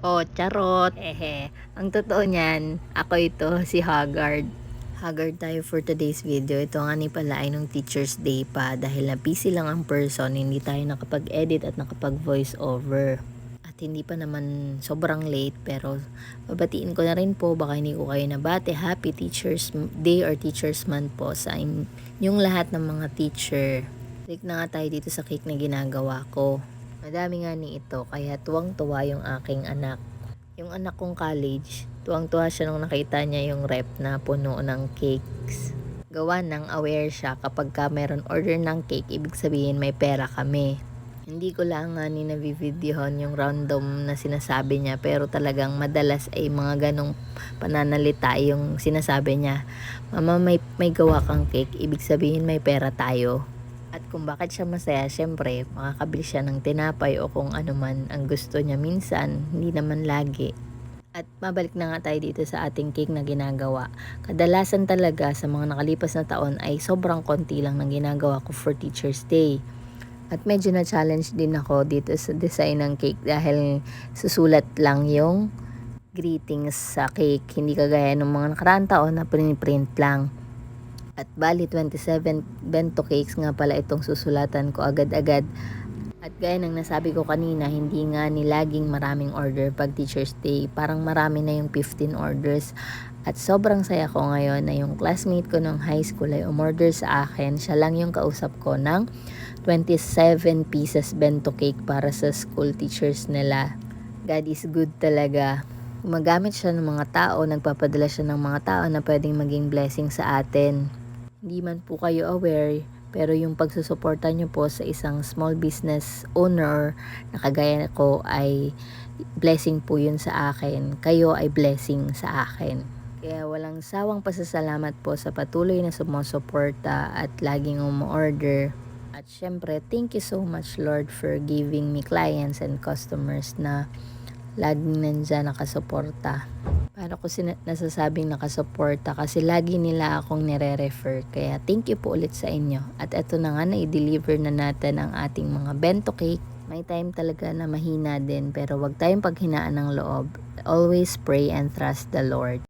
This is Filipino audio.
Oh, charot. Ehe. Ang totoo niyan, ako ito, si Haggard. Haggard tayo for today's video. Ito nga ni pala ay nung Teacher's Day pa dahil na busy lang ang person, hindi tayo nakapag-edit at nakapag-voice over. At hindi pa naman sobrang late pero babatiin ko na rin po, baka hindi ko kayo nabate. Happy Teacher's Day or Teacher's Month po sa inyong lahat ng mga teacher. Click na nga tayo dito sa cake na ginagawa ko. Madami nga ni ito kaya tuwang-tuwa yung aking anak. Yung anak kong college, tuwang-tuwa siya nung nakita niya yung rep na puno ng cakes. Gawa ng aware siya kapag ka meron order ng cake, ibig sabihin may pera kami. Hindi ko lang nga ni nabivideohan yung random na sinasabi niya pero talagang madalas ay mga ganong pananalita yung sinasabi niya. Mama, may gawa kang cake, ibig sabihin may pera tayo. At kung bakit siya masaya, syempre, makakabili siya ng tinapay o kung ano man ang gusto niya minsan, hindi naman lagi. At mabalik na nga tayo dito sa ating cake na ginagawa. Kadalasan talaga sa mga nakalipas na taon ay sobrang konti lang ng ginagawa ko for Teacher's Day. At medyo na-challenge din ako dito sa design ng cake dahil susulat lang yung greetings sa cake. Hindi kagaya ng mga nakaraang taon na print lang. At bali 27 bento cakes nga pala itong susulatan ko agad-agad. At gaya ng nasabi ko kanina, hindi nga ni laging maraming order pag Teacher's Day. Parang marami na yung 15 orders. At sobrang saya ko ngayon na yung classmate ko nung high school ay umorder sa akin. Siya lang yung kausap ko ng 27 pieces bento cake para sa school teachers nila. God is good talaga. Gumagamit siya ng mga tao, nagpapadala siya ng mga tao na pwedeng maging blessing sa atin. Hindi man po kayo aware, pero yung pagsusuporta nyo po sa isang small business owner na kagaya ko ay blessing po yun sa akin. Kayo ay blessing sa akin. Kaya walang sawang pasasalamat po sa patuloy na sumusuporta at laging umu-order. At syempre, thank you so much Lord for giving me clients and customers na laging nandyan nakasuporta. Paano ko nasasabing nakasuporta? Kasi lagi nila akong nire-refer. Kaya thank you po ulit sa inyo. At eto na nga, na-deliver na natin ang ating mga bento cake. May time talaga na mahina din pero wag tayong paghinaan ng loob. Always pray and trust the Lord.